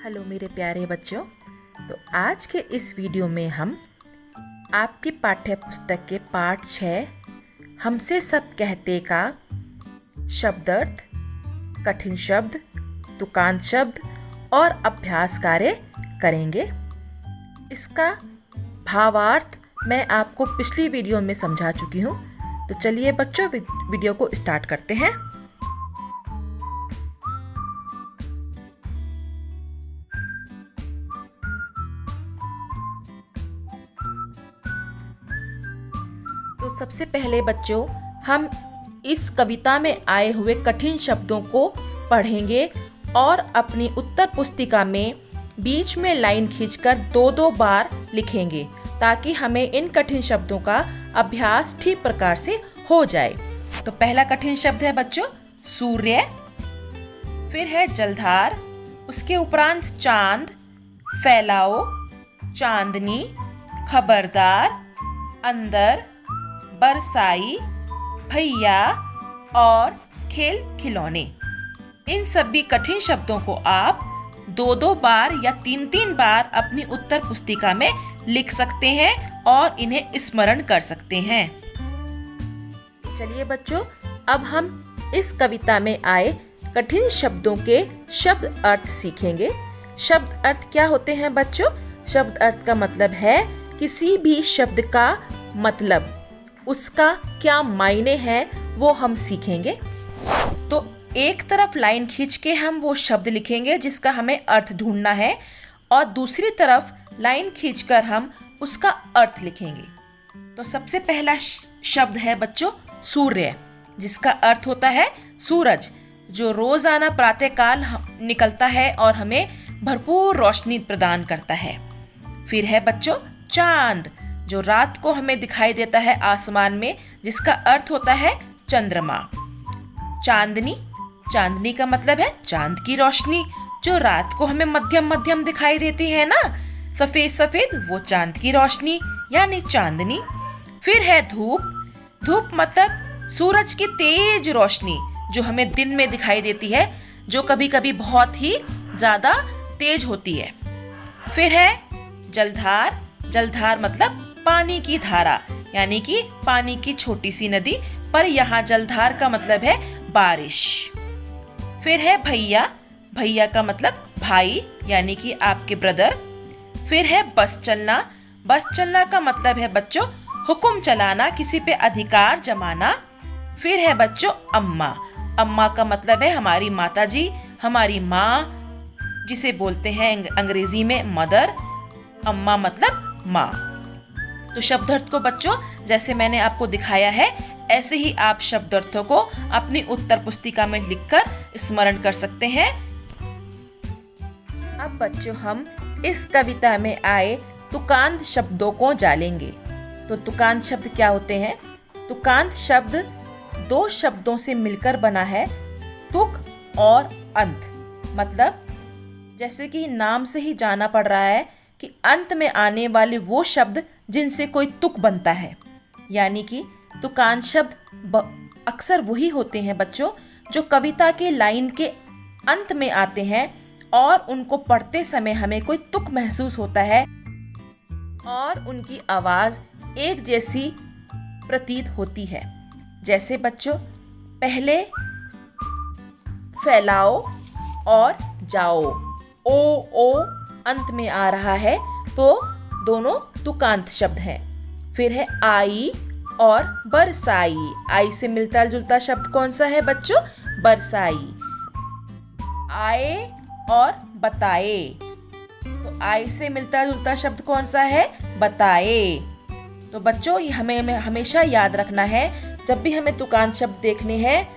Hello मेरे प्यारे बच्चों। तो आज के इस वीडियो में हम आपकी पाठ्य पुस्तक के पाठ 6 हमसे सब कहते का शब्दार्थ, कठिन शब्द, तुकांत शब्द और अभ्यास कार्य करेंगे। इसका भावार्थ मैं आपको पिछली वीडियो में समझा चुकी हूँ। तो चलिए बच्चों, वीडियो को स्टार्ट करते हैं। तो सबसे पहले बच्चों, हम इस कविता में आए हुए कठिन शब्दों को पढ़ेंगे और अपनी उत्तर पुस्तिका में बीच में लाइन खींचकर दो बार लिखेंगे ताकि हमें इन कठिन शब्दों का अभ्यास ठीक प्रकार से हो जाए। तो पहला कठिन शब्द है बच्चों सूर्य, फिर है जलधार, उसके उपरांत चांद, फैलाओ, चांदनी, खबरदार, अंदर, बरसाई, भैया और खेल खिलौने। इन सभी कठिन शब्दों को आप दो बार या तीन बार अपनी उत्तर पुस्तिका में लिख सकते हैं और इन्हें स्मरण कर सकते हैं। चलिए बच्चों, अब हम इस कविता में आए कठिन शब्दों के शब्द अर्थ सीखेंगे। शब्द अर्थ क्या होते हैं बच्चों? शब्द अर्थ का मतलब है किसी भी शब्द का मतलब, उसका क्या मायने हैं वो हम सीखेंगे। तो एक तरफ लाइन खींच के हम वो शब्द लिखेंगे जिसका हमें अर्थ ढूंढना है और दूसरी तरफ लाइन खींचकर हम उसका अर्थ लिखेंगे। तो सबसे पहला शब्द है बच्चों सूर्य, जिसका अर्थ होता है सूरज, जो रोजाना प्रातःकाल निकलता है और हमें भरपूर रोशनी प्रदान करता है। फिर है बच्चों चांद, जो रात को हमें दिखाई देता है आसमान में, जिसका अर्थ होता है चंद्रमा। चांदनी, चांदनी का मतलब है चांद की रोशनी, जो रात को हमें मध्यम दिखाई देती है ना, सफेद सफेद, वो चांद की रोशनी यानी चांदनी। फिर है धूप, धूप मतलब सूरज की तेज रोशनी जो हमें दिन में दिखाई देती है, जो कभी कभी बहुत ही ज्यादा तेज होती है। फिर है जलधार, जलधार मतलब पानी की धारा, यानी कि पानी की छोटी सी नदी, पर यहाँ जलधार का मतलब है बारिश। फिर है भैया, भैया का मतलब भाई यानी कि आपके ब्रदर। फिर है बस चलना, बस चलना का मतलब है बच्चों हुक्म चलाना, किसी पे अधिकार जमाना। फिर है बच्चों अम्मा, अम्मा का मतलब है हमारी माता जी, हमारी माँ, जिसे बोलते हैं अंग्रेजी में मदर। अम्मा मतलब माँ। तो शब्दार्थ को बच्चों जैसे मैंने आपको दिखाया है, ऐसे ही आप शब्दार्थों को अपनी उत्तर पुस्तिका में लिखकर स्मरण कर सकते हैं। अब बच्चों हम इस कविता में आए तुकांत शब्दों को जानेंगे। तो तुकांत शब्द क्या होते हैं? तुकांत शब्द दो शब्दों से मिलकर बना है, तुक और अंत। मतलब जैसे कि नाम से ही जाना पड़ रहा है कि अंत में आने वाले वो शब्द जिनसे कोई तुक बनता है, यानी कि तुकांत शब्द अक्सर वही होते हैं बच्चों जो कविता के लाइन के अंत में आते हैं और उनको पढ़ते समय हमें कोई तुक महसूस होता है और उनकी आवाज एक जैसी प्रतीत होती है। जैसे बच्चों पहले फैलाओ और जाओ, ओ अंत में आ रहा है, तो दोनों तुकांत शब्द हैं। फिर है आई और बरसाई, आई से मिलता जुलता शब्द कौन सा है बच्चों? बरसाई। आए और बताए, तो आई से मिलता जुलता शब्द कौन सा है? बताए। तो बच्चों ये हमें हमेशा याद रखना है, जब भी हमें तुकांत शब्द देखने हैं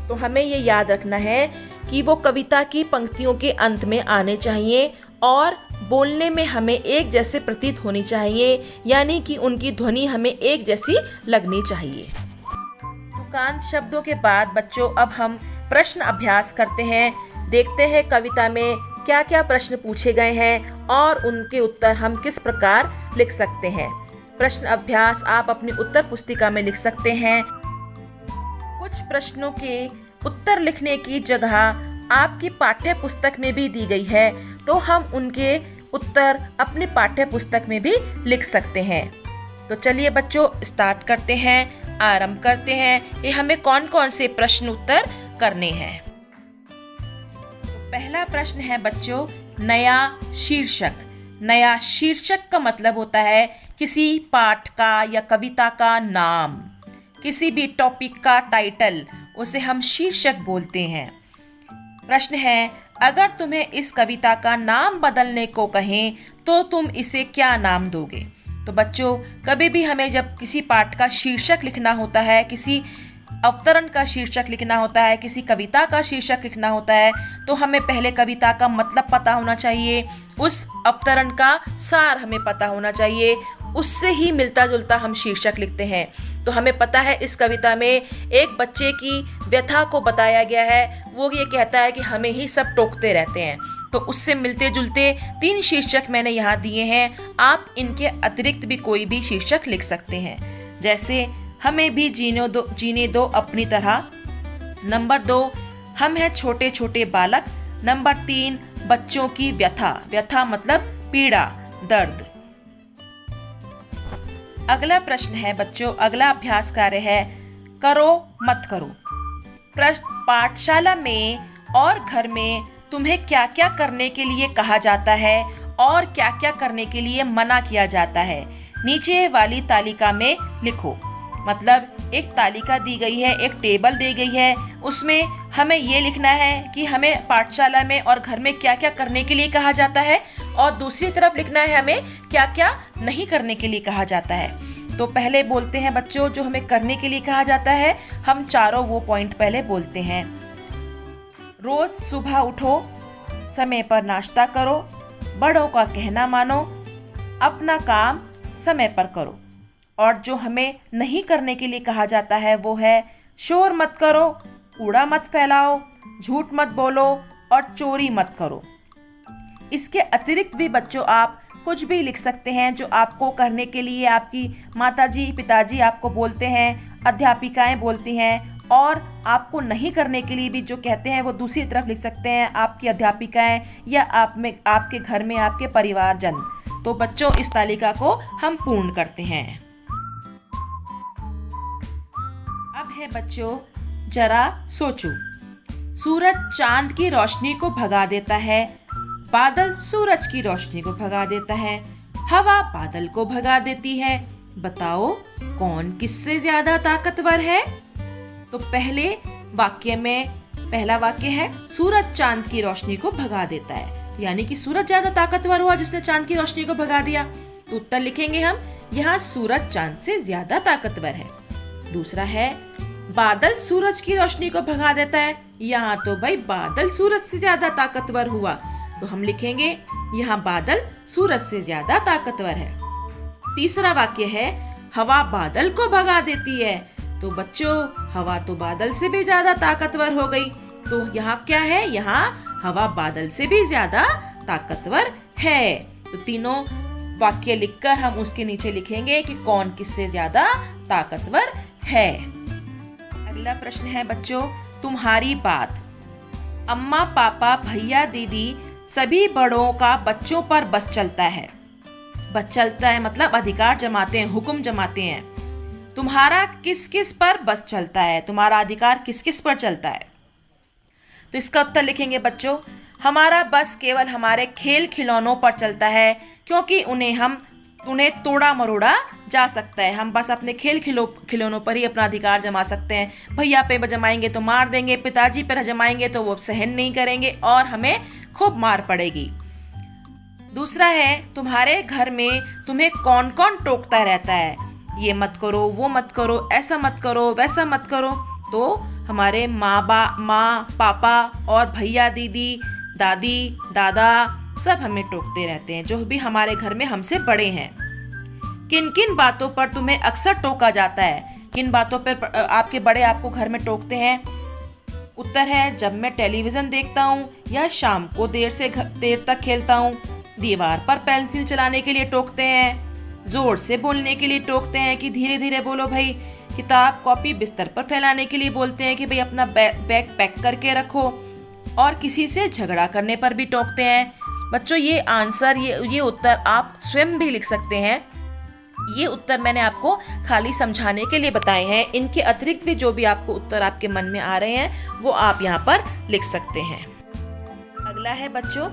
तो हमें ये याद रखना है कि वो कविता की पंक्तियों के अंत में आने चाहिए और बोलने में हमें एक जैसे प्रतीत होनी चाहिए, यानी कि उनकी ध्वनि हमें एक जैसी लगनी चाहिए। तुकांत शब्दों के बाद बच्चों अब हम प्रश्न अभ्यास करते हैं। देखते हैं कविता में क्या क्या प्रश्न पूछे गए हैं और उनके उत्तर हम किस प्रकार लिख सकते हैं। प्रश्न अभ्यास आप अपनी उत्तर पुस्तिका में लिख सकते हैं। कुछ प्रश्नों के उत्तर लिखने की जगह आपकी पाठ्य पुस्तक में भी दी गई है, तो हम उनके उत्तर अपनी पाठ्य पुस्तक में भी लिख सकते हैं। तो चलिए बच्चों, स्टार्ट करते हैं, आरंभ करते हैं। ये हमें कौन कौन से प्रश्न उत्तर करने हैं। तो पहला प्रश्न है बच्चों, नया शीर्षक। नया शीर्षक का मतलब होता है किसी पाठ का या कविता का नाम, किसी भी टॉपिक का टाइटल, उसे हम शीर्षक बोलते हैं। प्रश्न है, अगर तुम्हें इस कविता का नाम बदलने को कहें तो तुम इसे क्या नाम दोगे। तो बच्चों, कभी भी हमें जब किसी पाठ का शीर्षक लिखना होता है, किसी अवतरण का शीर्षक लिखना होता है, किसी कविता का शीर्षक लिखना होता है, तो हमें पहले कविता का मतलब पता होना चाहिए, उस अवतरण का सार हमें पता होना चाहिए, उससे ही मिलता जुलता हम शीर्षक लिखते हैं। तो हमें पता है इस कविता में एक बच्चे की व्यथा को बताया गया है, वो ये कहता है कि हमें ही सब टोकते रहते हैं। तो उससे मिलते जुलते 3 शीर्षक मैंने यहाँ दिए हैं। आप इनके अतिरिक्त भी कोई भी शीर्षक लिख सकते हैं, जैसे हमें भी जीने दो अपनी तरह। नंबर 2, हम हैं छोटे छोटे बालक। नंबर 3, बच्चों की व्यथा। व्यथा मतलब पीड़ा, दर्द। अगला प्रश्न है बच्चों, अगला अभ्यास कार्य है करो मत करो। प्रश्न, पाठशाला में और घर में तुम्हें क्या क्या करने के लिए कहा जाता है और क्या क्या करने के लिए मना किया जाता है, नीचे वाली तालिका में लिखो। मतलब एक तालिका दी गई है, एक टेबल दी गई है, उसमें हमें ये लिखना है कि हमें पाठशाला में और घर में क्या क्या करने के लिए कहा जाता है, और दूसरी तरफ लिखना है हमें क्या क्या नहीं करने के लिए कहा जाता है। तो पहले बोलते हैं बच्चों, जो हमें करने के लिए कहा जाता है, हम चारों वो पॉइंट पहले बोलते हैं। रोज सुबह उठो, समय पर नाश्ता करो, बड़ों का कहना मानो, अपना काम समय पर करो। और जो हमें नहीं करने के लिए कहा जाता है वो है शोर मत करो, कूड़ा मत फैलाओ, झूठ मत बोलो और चोरी मत करो। इसके अतिरिक्त भी बच्चों आप कुछ भी लिख सकते हैं जो आपको करने के लिए आपकी माताजी पिताजी आपको बोलते हैं, अध्यापिकाएं बोलती हैं, और आपको नहीं करने के लिए भी जो कहते हैं वो दूसरी तरफ लिख सकते हैं आपकी अध्यापिकाएं या आपके घर में आपके परिवारजन। तो बच्चों, इस तालिका को हम पूर्ण करते हैं। अब है बच्चों, जरा सोचो। सूरज चांद की रोशनी को भगा देता है, बादल सूरज की रोशनी को भगा देता है, हवा बादल को भगा देती है। बताओ कौन किससे ज्यादा ताकतवर है। तो पहले वाक्य में पहला वाक्य है सूरज चांद की रोशनी को भगा देता है, तो यानी कि सूरज ज्यादा ताकतवर हुआ जिसने चांद की रोशनी को भगा दिया। तो उत्तर लिखेंगे हम, यहाँ सूरज चांद से ज्यादा ताकतवर है। दूसरा है बादल सूरज की रोशनी को भगा देता है, यहाँ तो भाई बादल सूरज से ज्यादा ताकतवर हुआ, तो हम लिखेंगे यहाँ बादल सूरज से ज्यादा ताकतवर है। तीसरा वाक्य है हवा बादल को भगा देती है, तो बच्चों हवा तो बादल से भी ज्यादा ताकतवर हो गई, तो यहाँ क्या है, यहाँ हवा बादल से भी ज्यादा ताकतवर है। तो तीनों वाक्य लिखकर हम उसके नीचे लिखेंगे कि कौन किससे ज्यादा ताकतवर है। अगला प्रश्न है बच्चों, तुम्हारी बात। अम्मा पापा भैया दीदी सभी बड़ों का बच्चों पर बस चलता है। बस चलता है मतलब अधिकार जमाते हैं, हुक्म जमाते हैं। तुम्हारा किस किस पर बस चलता है, तुम्हारा अधिकार किस किस पर चलता है। तो इसका उत्तर लिखेंगे बच्चों, हमारा बस केवल हमारे खेल खिलौनों पर चलता है, क्योंकि उन्हें तोड़ा मरोड़ा जा सकता है। हम बस अपने खेल खिलौनों पर ही अपना अधिकार जमा सकते हैं। भैया पे जमाएंगे तो मार देंगे, पिताजी पर जमाएंगे तो वो सहन नहीं करेंगे और हमें खूब मार पड़ेगी। दूसरा है तुम्हारे घर में तुम्हें कौन कौन टोकता रहता है, ये मत करो, वो मत करो, ऐसा मत करो, वैसा मत करो। तो हमारे माँ पापा और भैया दीदी दादी दादा सब हमें टोकते रहते हैं, जो भी हमारे घर में हमसे बड़े हैं। किन किन बातों पर तुम्हें अक्सर टोका जाता है, किन बातों पर आपके बड़े आपको घर में टोकते हैं। उत्तर है जब मैं टेलीविजन देखता हूँ या शाम को देर तक खेलता हूँ। दीवार पर पेंसिल चलाने के लिए टोकते हैं, जोर से बोलने के लिए टोकते हैं कि धीरे धीरे बोलो भाई। किताब कॉपी बिस्तर पर फैलाने के लिए बोलते हैं कि भाई अपना बैग पैक करके रखो। और किसी से झगड़ा करने पर भी टोकते हैं। बच्चों ये आंसर, ये उत्तर आप स्वयं भी लिख सकते हैं। ये उत्तर मैंने आपको खाली समझाने के लिए बताए हैं। इनके अतिरिक्त भी जो भी आपको उत्तर आपके मन में आ रहे हैं वो आप यहाँ पर लिख सकते हैं। अगला है बच्चों,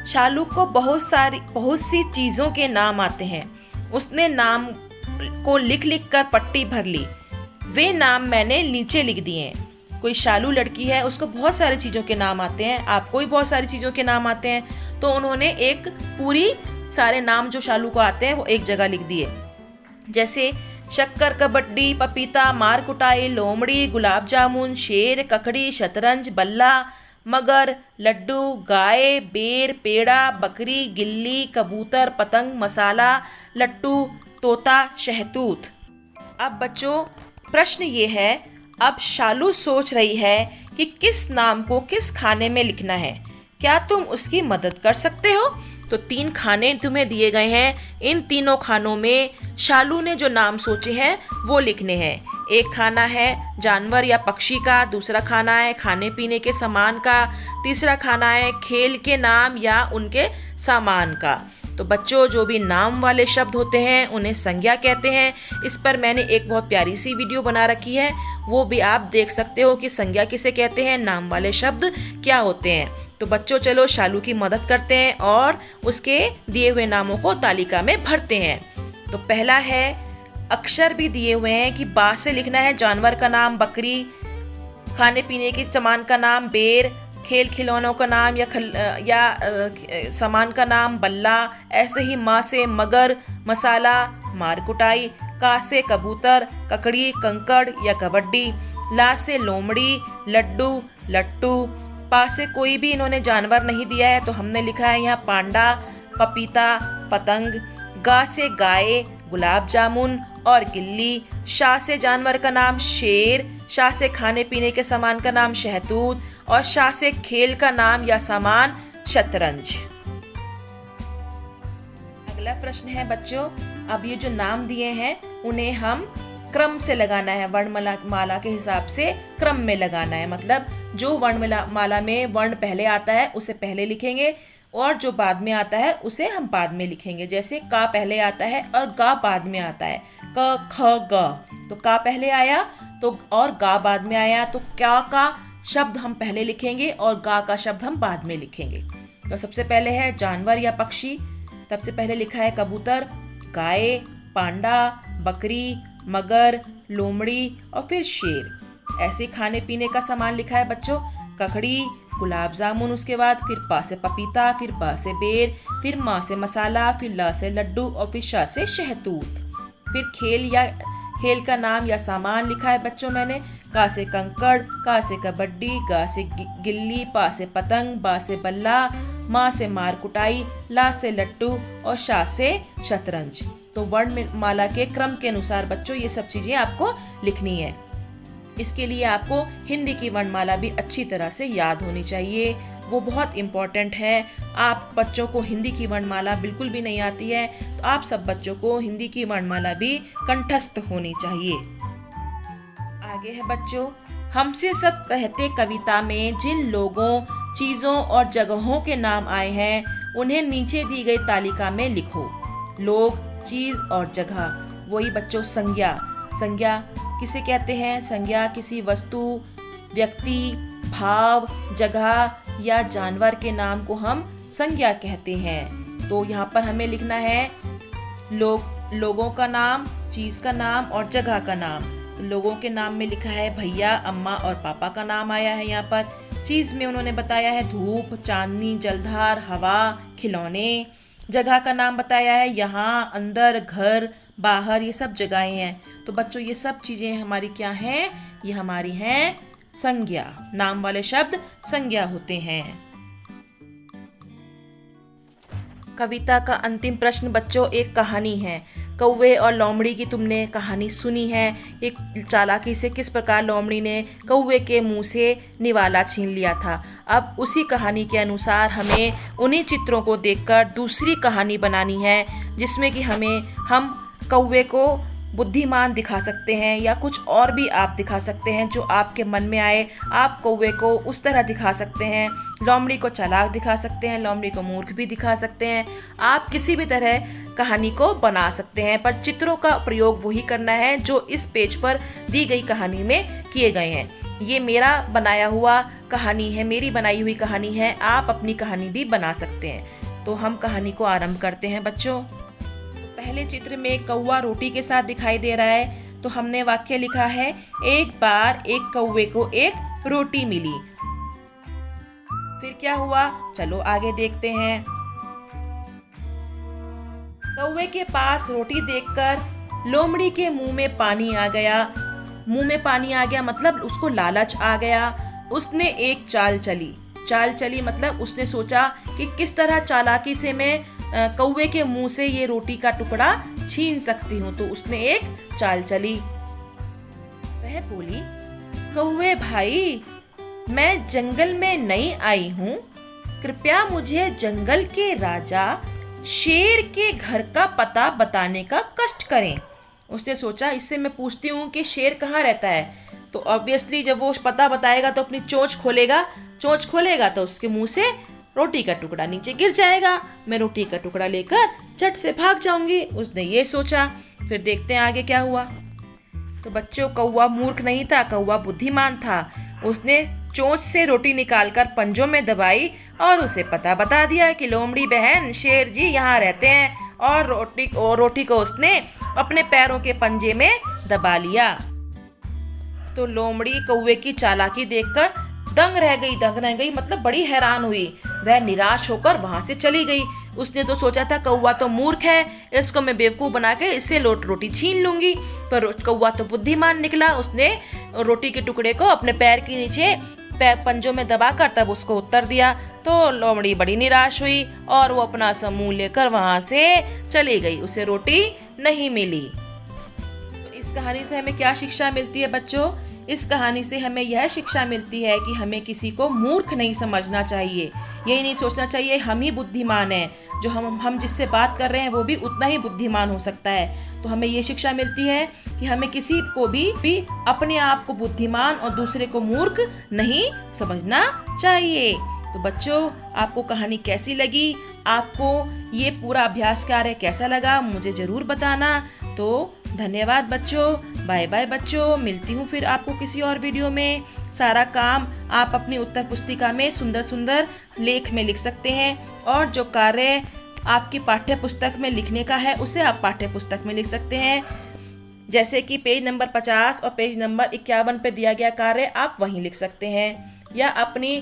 शालू को बहुत सी चीज़ों के नाम आते हैं। उसने नाम को लिख लिख कर पट्टी भर ली। वे नाम मैंने नीचे लिख दिए हैं। कोई शालू लड़की है, उसको बहुत सारी चीज़ों के नाम आते हैं, आपको भी बहुत सारी चीज़ों के नाम आते हैं, तो उन्होंने एक पूरी सारे नाम जो शालू को आते हैं वो एक जगह लिख दिए। जैसे शक्कर, कबड्डी, पपीता, मार कुटाई, लोमड़ी, गुलाब जामुन, शेर, ककड़ी, शतरंज, बल्ला, मगर, लड्डू, गाय, बेर, पेड़ा, बकरी, गिल्ली, कबूतर, पतंग, मसाला, लट्टू, तोता, शहतूत। अब बच्चों प्रश्न ये है, अब शालू सोच रही है कि किस नाम को किस खाने में लिखना है। क्या तुम उसकी मदद कर सकते हो? तो 3 खाने तुम्हें दिए गए हैं। इन तीनों खानों में शालू ने जो नाम सोचे हैं वो लिखने हैं। एक खाना है जानवर या पक्षी का, दूसरा खाना है खाने पीने के सामान का, तीसरा खाना है खेल के नाम या उनके सामान का। तो बच्चों जो भी नाम वाले शब्द होते हैं उन्हें संज्ञा कहते हैं। इस पर मैंने एक बहुत प्यारी सी वीडियो बना रखी है, वो भी आप देख सकते हो कि संज्ञा किसे कहते हैं, नाम वाले शब्द क्या होते हैं। तो बच्चों चलो शालू की मदद करते हैं और उसके दिए हुए नामों को तालिका में भरते हैं। तो पहला है, अक्षर भी दिए हुए हैं कि बा से लिखना है जानवर का नाम बकरी, खाने पीने के सामान का नाम बेर, खेल खिलौनों का नाम या सामान का नाम बल्ला, ऐसे ही माँ से मगर, मसाला, मार कुटाई, का से कबूतर, ककड़ी, कंकड़ या कबड्डी, ला से लोमड़ी, लड्डू, लट्टू, पा से कोई भी इन्होंने जानवर नहीं दिया है तो हमने लिखा है यहाँ पांडा, पपीता, पतंग, गा से गाय, गुलाब जामुन और गिल्ली, शा से जानवर का नाम शेर, शा से खाने पीने के सामान का नाम शहतूत और शा से खेल का नाम या सामान शतरंज। अगला प्रश्न है बच्चों, अब ये जो नाम दिए हैं उन्हें हम क्रम से लगाना है, वर्णमाला के हिसाब से क्रम में लगाना है। मतलब जो वर्णमाला में वर्ण पहले आता है उसे पहले लिखेंगे और जो बाद में आता है उसे हम बाद में लिखेंगे। जैसे का पहले आता है और गा बाद में आता है, क ख ग, तो का पहले आया तो और गा बाद में आया, तो क्या का शब्द हम पहले लिखेंगे और गा का शब्द हम बाद में लिखेंगे। तो सबसे पहले है जानवर या पक्षी, सबसे पहले लिखा है कबूतर, गाय, पांडा, बकरी, मगर, लोमड़ी और फिर शेर। ऐसे खाने पीने का सामान लिखा है बच्चों, ककड़ी, गुलाब जामुन, उसके बाद फिर पा से पपीता, फिर बा से बेर, फिर माँ से मसाला, फिर ला से लड्डू और फिर शा से शहतूत। फिर खेल का नाम या सामान लिखा है बच्चों मैंने, का से कंकड़, का से कबड्डी, गा से गिल्ली, पा से पतंग, बा से बल्ला, माँ से मार कुटाई, ला से लट्टू और शा से शतरंज। तो वर्णमाला के क्रम के अनुसार बच्चों ये सब चीजें आपको लिखनी है। इसके लिए आपको हिंदी की वर्णमाला भी अच्छी तरह से याद होनी चाहिए, वो बहुत इम्पोर्टेंट है। आप बच्चों को हिंदी की वर्णमाला बिल्कुल भी नहीं आती है तो आप सब बच्चों को हिंदी की वर्णमाला भी कंठस्थ होनी चाहिए। आगे है बच्चों, हमसे सब कहते कविता में जिन लोगों, चीज़ों और जगहों के नाम आए हैं उन्हें नीचे दी गई तालिका में लिखो। लोग, चीज़ और जगह, वही बच्चों संज्ञा। संज्ञा किसे कहते हैं? संज्ञा किसी वस्तु, व्यक्ति, भाव, जगह या जानवर के नाम को हम संज्ञा कहते हैं। तो यहाँ पर हमें लिखना है लोगों का नाम, चीज़ का नाम और जगह का नाम। तो लोगों के नाम में लिखा है भैया, अम्मा और पापा का नाम आया है यहाँ पर। चीज़ में उन्होंने बताया है धूप, चांदनी, जलधार, हवा, खिलौने। जगह का नाम बताया है यहाँ, अंदर, घर, बाहर, ये सब जगहें हैं। तो बच्चों ये सब चीज़ें हमारी क्या हैं? ये हमारी हैं संज्ञा। नाम वाले शब्द संज्ञा होते हैं। कविता का अंतिम प्रश्न बच्चों एक कहानी है। कौवे और लोमड़ी की तुमने कहानी सुनी है। एक चालाकी से किस प्रकार लोमड़ी ने कौवे के मुंह से निवाला छीन लिया था। अब उसी कहानी के अनुसार हमें उन्हीं चित्रों को देखकर दूसरी कहानी बनानी है जिसमें कि हम कौवे को बुद्धिमान दिखा सकते हैं या कुछ और भी आप दिखा सकते हैं जो आपके मन में आए। आप कौवे को उस तरह दिखा सकते हैं, लोमड़ी को चालाक दिखा सकते हैं, लोमड़ी को मूर्ख भी दिखा सकते हैं। आप किसी भी तरह कहानी को बना सकते हैं, पर चित्रों का प्रयोग वही करना है जो इस पेज पर दी गई कहानी में किए गए हैं। ये मेरा बनाया हुआ कहानी है, मेरी बनाई हुई कहानी है, आप अपनी कहानी भी बना सकते हैं। तो हम कहानी को आरंभ करते हैं बच्चों। पहले चित्र में कौवा रोटी के साथ दिखाई दे रहा है, तो हमने वाक्य लिखा है, एक बार एक कौवे को एक रोटी मिली। फिर क्या हुआ, चलो आगे देखते हैं। कौवे के पास रोटी देखकर लोमड़ी के मुंह में पानी आ गया। मुंह में पानी आ गया मतलब उसको लालच आ गया। उसने एक चाल चली मतलब उसने सोचा कि किस तरह चालाकी से मैं कौवे के मुंह से ये रोटी का टुकड़ा छीन सकती हूँ। तो उसने एक चाल चली। वह बोली, कौवे भाई, मैं जंगल में नई आई हूँ, कृपया मुझे जंगल के राजा शेर के घर का पता बताने का कष्ट करें। उसने सोचा इससे मैं पूछती हूँ कि शेर कहाँ रहता है, तो ऑब्वियसली जब वो पता बताएगा तो अपनी चोंच खोलेगा तो उसके मुंह से रोटी का टुकड़ा नीचे गिर जाएगा। मैं रोटी का टुकड़ा लेकर झट से भाग जाऊंगी, उसने ये सोचा। फिर देखते हैं आगे क्या हुआ। तो बच्चों, कौवा मूर्ख नहीं था, कौवा बुद्धिमान था। उसने चोंच से रोटी निकालकर पंजों में दबाई और उसे पता बता दिया कि लोमड़ी बहन शेर जी यहाँ रहते हैं, और रोटी को उसने अपने पैरों के पंजे में दबा लिया। तो लोमड़ी कौवे की चालाकी देखकर दंग रह गई मतलब बड़ी हैरान हुई। वह निराश होकर वहां से चली गई। उसने तो सोचा था कौवा तो मूर्ख है, इसको मैं बेवकूफ बना के इससे रोटी छीन लूंगी, पर कौवा तो बुद्धिमान निकला। उसने रोटी के टुकड़े को अपने पैर के नीचे पंजों में दबाकर तब उसको उत्तर दिया। तो लोमड़ी बड़ी निराश हुई और वो अपना समूह लेकर वहां से चली गई। उसे रोटी नहीं मिली। तो इस कहानी से हमें क्या शिक्षा मिलती है बच्चों? इस कहानी से हमें यह शिक्षा मिलती है कि हमें किसी को मूर्ख नहीं समझना चाहिए। यही नहीं सोचना चाहिए हम ही बुद्धिमान हैं, जो हम जिससे बात कर रहे हैं वो भी उतना ही बुद्धिमान हो सकता है। तो हमें ये शिक्षा मिलती है कि हमें किसी को भी अपने आप को बुद्धिमान और दूसरे को मूर्ख नहीं समझना चाहिए। तो बच्चों, आपको कहानी कैसी लगी? आपको ये पूरा अभ्यास कार्य कैसा लगा? मुझे जरूर बताना। तो धन्यवाद बच्चों, बाय बाय बच्चों। मिलती हूँ फिर आपको किसी और वीडियो में। सारा काम आप अपनी उत्तर पुस्तिका में सुंदर सुंदर लेख में लिख सकते हैं, और जो कार्य आपकी पाठ्य पुस्तक में लिखने का है उसे आप पाठ्य पुस्तक में लिख सकते हैं। जैसे कि पेज नंबर 50 और पेज नंबर 51 पे दिया गया कार्य आप वहीं लिख सकते हैं, या अपनी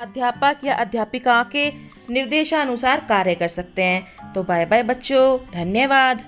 अध्यापक या अध्यापिका के निर्देशानुसार कार्य कर सकते हैं। तो बाय बाय बच्चों, धन्यवाद।